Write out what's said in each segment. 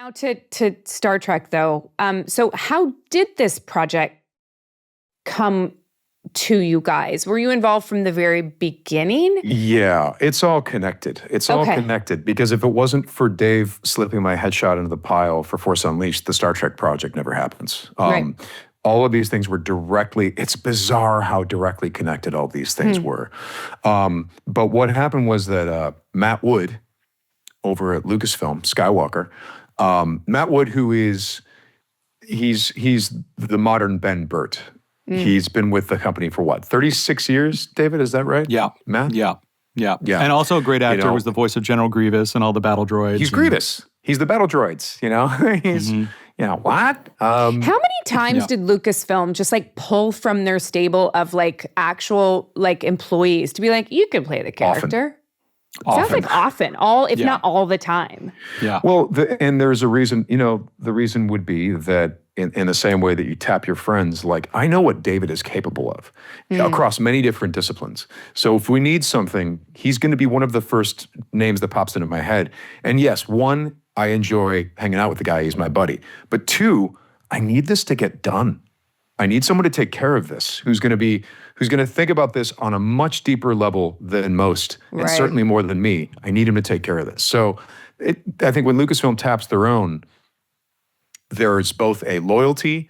Now to Star Trek, though. So how did this project come to you guys? Were you involved from the very beginning? Yeah, it's all connected. It's all connected because if it wasn't for Dave slipping my headshot into the pile for Force Unleashed, the Star Trek project never happens. Right. All of these things were directly, it's bizarre how directly connected all these things were. But what happened was that Matt Wood over at Lucasfilm, Skywalker, Matt Wood, who is, he's the modern Ben Burt. He's been with the company for what, 36 years, David? Is that right? Yeah. Matt? Yeah. And also a great actor, was the voice of General Grievous and all the battle droids. He's Grievous. He's the battle droids, you know? He's, what? How many times did Lucasfilm just like pull from their stable of like actual like employees to be like, you could play the character? Sounds like often, if not all the time. Yeah. Well, and there's a reason, the reason would be that in the same way that you tap your friends, like, I know what David is capable of across many different disciplines. So if we need something, he's going to be one of the first names that pops into my head. And yes, one, I enjoy hanging out with the guy. He's my buddy. But two, I need this to get done. I need someone to take care of this, who's going to think about this on a much deeper level than most, and certainly more than me. I need him to take care of this. So I think when Lucasfilm taps their own, there's both a loyalty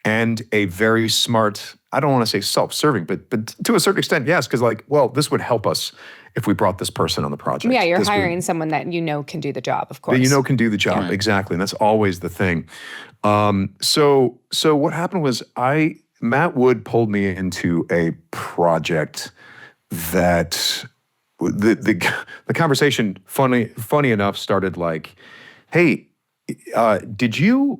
and a very smart, I don't want to say self-serving, but to a certain extent, yes, because like, well, this would help us if we brought this person on the project. Yeah, you're hiring someone that can do the job, of course. That can do the job, exactly, and that's always the thing. So what happened was Matt Wood pulled me into a project that the conversation, funny enough, started like, hey, did you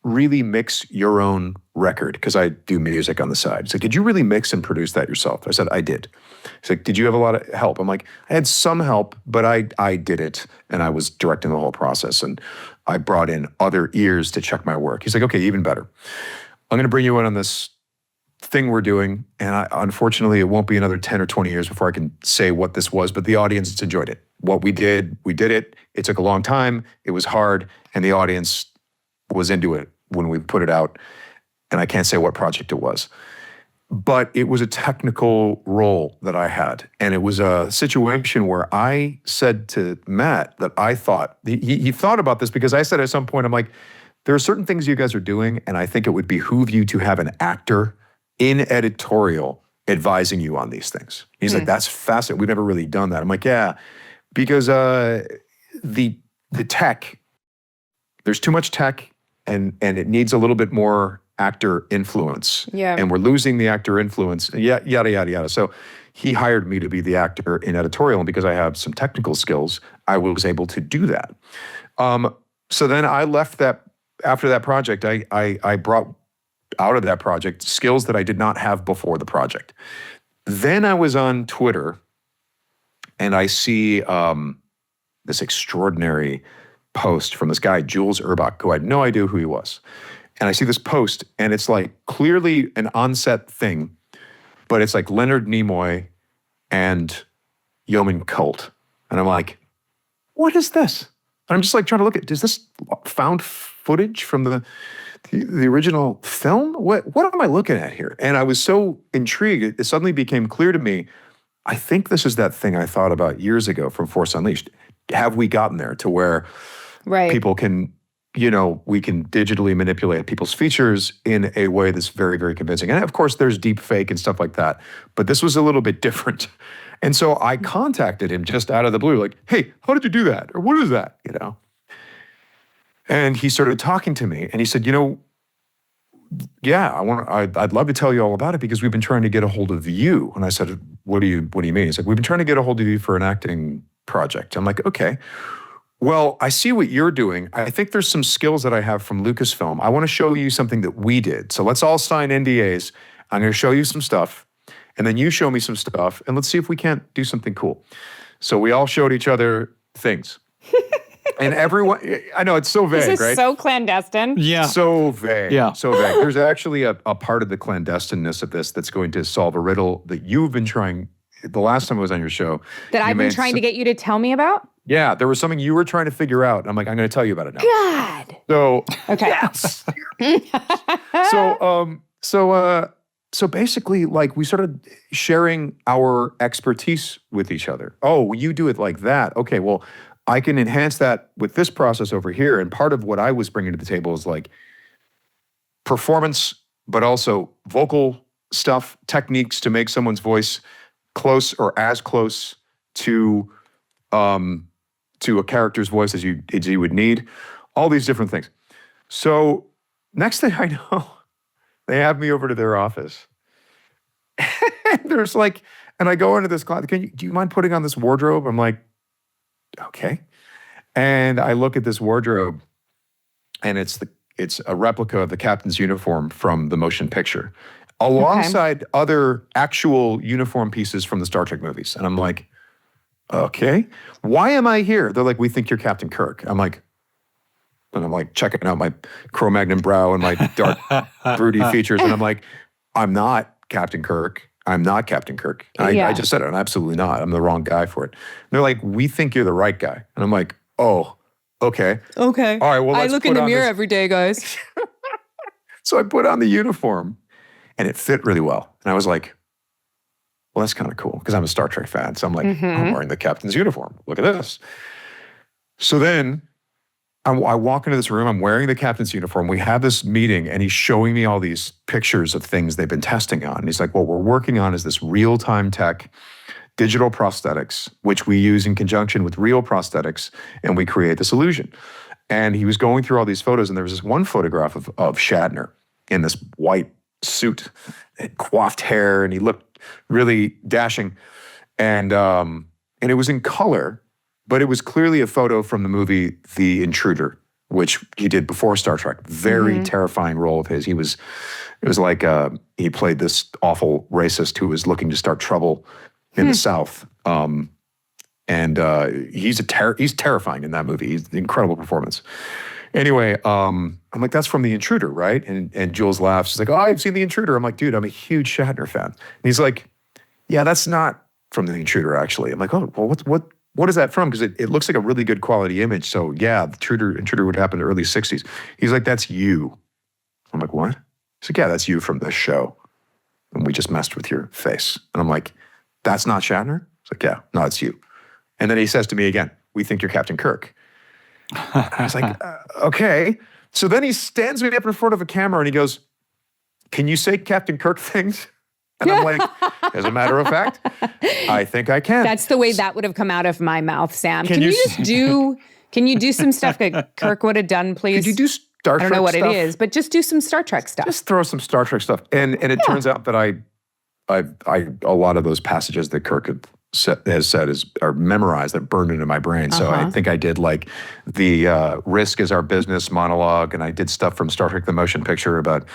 really mix your own record? Because I do music on the side. So did you really mix and produce that yourself? I said, I did. He's like, did you have a lot of help? I'm like, I had some help, but I did it. And I was directing the whole process. And I brought in other ears to check my work. He's like, okay, even better. I'm going to bring you in on this thing we're doing. And unfortunately, it won't be another 10 or 20 years before I can say what this was, but the audience enjoyed it. What we did it. It took a long time. It was hard. And the audience was into it when we put it out. And I can't say what project it was. But it was a technical role that I had. And it was a situation where I said to Matt that I thought, he thought about this because I said at some point, I'm like, there are certain things you guys are doing, and I think it would behoove you to have an actor in editorial advising you on these things. He's like, that's fascinating. We've never really done that. I'm like, yeah, because the tech, there's too much tech and it needs a little bit more actor influence. Yeah. And we're losing the actor influence, yada, yada, yada. So he hired me to be the actor in editorial, and because I have some technical skills, I was able to do that. So then I left that, after that project, I brought out of that project skills that I did not have before the project. Then I was on Twitter and I see this extraordinary post from this guy, Jules Urbach, who I had no idea who he was. And I see this post and it's like clearly an on-set thing, but it's like Leonard Nimoy and Yeoman Colt. And I'm like, what is this? And I'm just like trying to look at, is this found footage from the original film? What am I looking at here? And I was so intrigued, it suddenly became clear to me, I think this is that thing I thought about years ago from Force Unleashed. Have we gotten there to where people can, we can digitally manipulate people's features in a way that's very, very convincing. And of course, there's deep fake and stuff like that, but this was a little bit different. And so I contacted him just out of the blue, like, hey, how did you do that? Or what is that, And he started talking to me and he said, yeah, I'd love to tell you all about it because we've been trying to get a hold of you. And I said, what do you mean? He said, we've been trying to get a hold of you for an acting project. I'm like, okay. Well, I see what you're doing. I think there's some skills that I have from Lucasfilm. I want to show you something that we did. So let's all sign NDAs. I'm going to show you some stuff, and then you show me some stuff, and let's see if we can't do something cool. So we all showed each other things. And everyone, I know it's so vague, right? This is so clandestine. Yeah. So vague. Yeah. So vague. There's actually a part of the clandestineness of this that's going to solve a riddle that you've been trying, the last time I was on your show. That I've been trying to get you to tell me about? Yeah, there was something you were trying to figure out. I'm like, I'm going to tell you about it now. God. So okay. Yes. So basically, like, we started sharing our expertise with each other. Oh, you do it like that. Okay, well, I can enhance that with this process over here. And part of what I was bringing to the table is like performance, but also vocal stuff, techniques to make someone's voice close or as close to a character's voice as you would need. All these different things. So next thing I know, they have me over to their office. And there's like, and I go into this closet, do you mind putting on this wardrobe? I'm like, okay. And I look at this wardrobe, and it's a replica of the captain's uniform from the motion picture, alongside other actual uniform pieces from the Star Trek movies. And I'm like, okay, why am I here? They're like, we think you're Captain Kirk. I'm like checking out my Cro-Magnon brow and my dark, broody features. And I'm like, I'm not Captain Kirk. I'm not Captain Kirk. I just said it. I'm absolutely not. I'm the wrong guy for it. And they're like, we think you're the right guy. And I'm like, oh, okay. Okay. All right, well, I look in the mirror every day, guys. So I put on the uniform, and it fit really well. And I was like, well, that's kind of cool, because I'm a Star Trek fan. So I'm like, I'm wearing the captain's uniform. Look at this. So then I walk into this room, I'm wearing the captain's uniform. We have this meeting, and he's showing me all these pictures of things they've been testing on. And he's like, what we're working on is this real-time tech, digital prosthetics, which we use in conjunction with real prosthetics, and we create this illusion. And he was going through all these photos, and there was this one photograph of Shatner in this white suit, coiffed hair, and he looked really dashing. And it was in color, but it was clearly a photo from the movie The Intruder, which he did before Star Trek. Very terrifying role of his. It was like he played this awful racist who was looking to start trouble in the South. He's terrifying in that movie. He's an incredible performance. Anyway, I'm like, that's from The Intruder, right? And Jules laughs. She's like, oh, I've seen The Intruder. I'm like, dude, I'm a huge Shatner fan. And he's like, yeah, that's not from The Intruder, actually. I'm like, oh, well, what is that from? Because it looks like a really good quality image. So yeah, the Intruder would happen in the early 60s. He's like, that's you. I'm like, what? He's like, yeah, that's you from this show. And we just messed with your face. And I'm like, that's not Shatner? He's like, yeah, no, it's you. And then he says to me again, we think you're Captain Kirk. I was like, okay. So then he stands me up in front of a camera and he goes, can you say Captain Kirk things? And I'm like, as a matter of fact, I think I can. That's the way that would have come out of my mouth, Sam. Can you do some stuff that Kirk would have done, please? Could you do Star Trek stuff? I don't know what it is, but just do some Star Trek stuff. Just throw some Star Trek stuff. And it turns out that I a lot of those passages that Kirk has said are memorized, that burned into my brain. So I think I did like the risk is our business monologue, and I did stuff from Star Trek the Motion Picture about,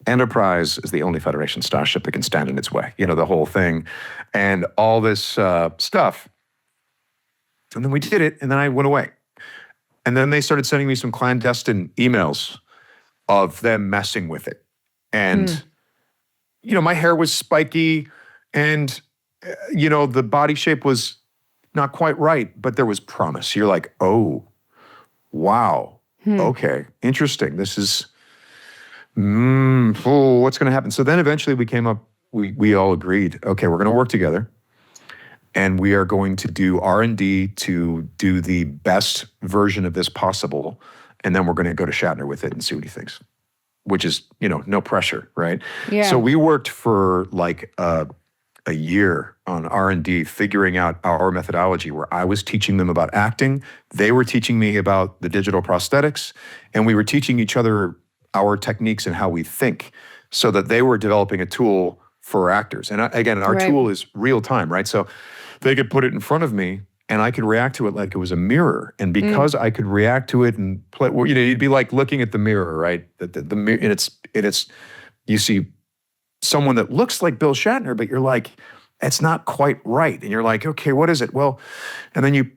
Enterprise is the only Federation starship that can stand in its way, the whole thing, and all this stuff. And then we did it, and then I went away. And then they started sending me some clandestine emails of them messing with it. And, my hair was spiky, and, the body shape was not quite right, but there was promise. You're like, oh, wow, okay, interesting. This is... what's going to happen? So then eventually we all agreed, okay, we're going to work together, and we are going to do R&D to do the best version of this possible, and then we're going to go to Shatner with it and see what he thinks, which is, no pressure, right? Yeah. So we worked for like a year on R&D, figuring out our methodology, where I was teaching them about acting, they were teaching me about the digital prosthetics, and we were teaching each other our techniques and how we think, so that they were developing a tool for actors. And again, our tool is real time, right? So they could put it in front of me and I could react to it like it was a mirror. And because I could react to it and play, you'd be like looking at the mirror, right? The mirror, and it's you see someone that looks like Bill Shatner, but you're like, it's not quite right. And you're like, okay, what is it? Well, and then you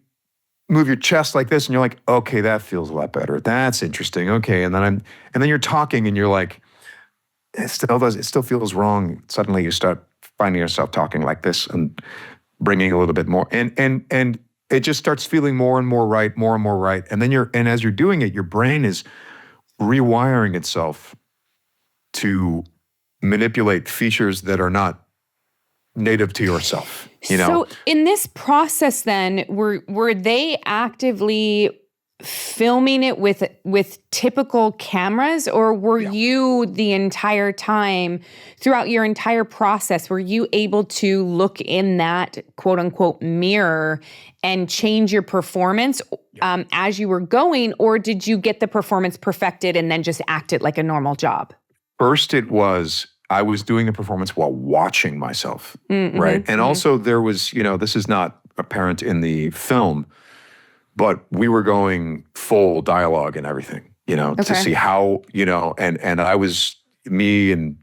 move your chest like this, and you're like, okay, that feels a lot better. That's interesting. Okay, and then you're talking, and you're like, it still feels wrong. Suddenly, you start finding yourself talking like this and bringing a little bit more. And it just starts feeling more and more right, more and more right. And then and as you're doing it, your brain is rewiring itself to manipulate features that are not native to yourself. So in this process then, were they actively filming it with typical cameras, or were you the entire time, throughout your entire process, were you able to look in that quote unquote mirror and change your performance as you were going, or did you get the performance perfected and then just act it like a normal job? First, I was doing the performance while watching myself, right? And also there was, this is not apparent in the film, but we were going full dialogue and everything, to see how, and I was, me and,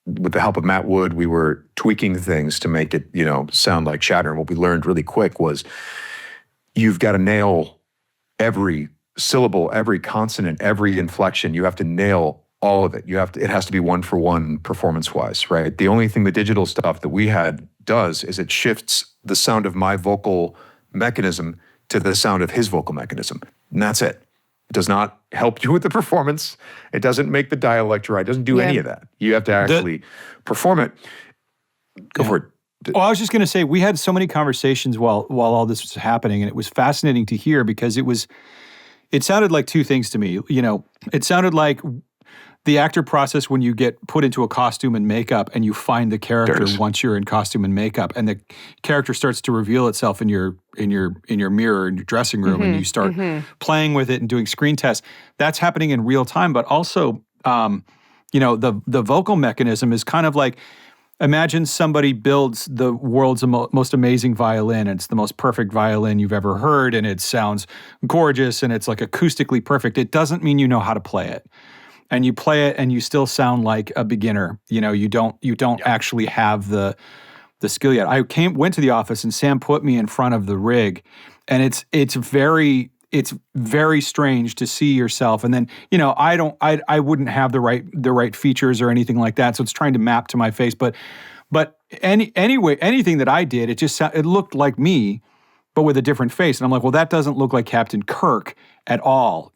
with the help of Matt Wood, we were tweaking things to make it, sound like Shatner. And what we learned really quick was you've got to nail every syllable, every consonant, every inflection. You have to nail all of it. It has to be one for one performance-wise, right? The only thing the digital stuff that we had does is it shifts the sound of my vocal mechanism to the sound of his vocal mechanism. And that's it. It does not help you with the performance. It doesn't make the dialect right. It doesn't do any of that. You have to actually perform it. Go for it. Well, I was just going to say, we had so many conversations while all this was happening, and it was fascinating to hear because it sounded like two things to me. It sounded like the actor process when you get put into a costume and makeup and you find the character once you're in costume and makeup, and the character starts to reveal itself in your mirror in your dressing room, and you start playing with it and doing screen tests. That's happening in real time, but also the vocal mechanism is kind of like, imagine somebody builds the world's most amazing violin. It's the most perfect violin you've ever heard, and it sounds gorgeous, and it's like acoustically perfect. It doesn't mean you know how to play it. And you play it and you still sound like a beginner. You don't actually have the skill yet. I went to the office and Sam put me in front of the rig, and it's very strange to see yourself. And then, I wouldn't have the right features or anything like that. So it's trying to map to my face. But anyway, anything that I did, it looked like me, but with a different face. And I'm like, well, that doesn't look like Captain Kirk at all.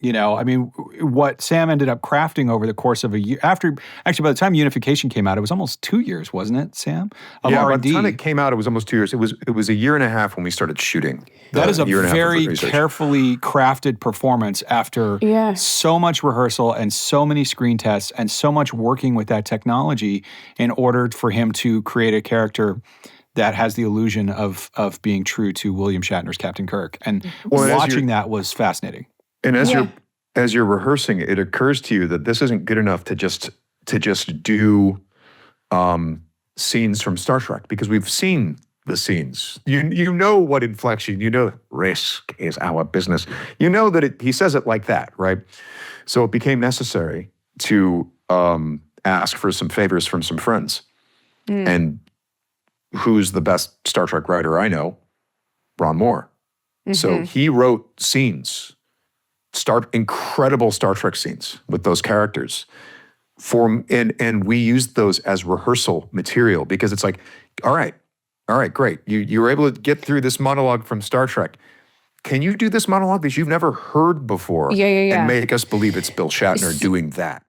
What Sam ended up crafting over the course of a year, by the time Unification came out, it was almost 2 years, wasn't it, Sam? Of R&D. By the time it came out, it was almost 2 years. It was a year and a half when we started shooting. That is a very carefully crafted performance after so much rehearsal and so many screen tests and so much working with that technology in order for him to create a character that has the illusion of being true to William Shatner's Captain Kirk. And watching that was fascinating. And as you're rehearsing, it occurs to you that this isn't good enough to just do scenes from Star Trek, because we've seen the scenes. You know what inflection, risk is our business. You know that he says it like that, right? So it became necessary to ask for some favors from some friends. And who's the best Star Trek writer I know? Ron Moore. So he wrote scenes, incredible Star Trek scenes with those characters. And we used those as rehearsal material, because it's like, all right, great. You were able to get through this monologue from Star Trek. Can you do this monologue that you've never heard before and make us believe it's Bill Shatner doing that?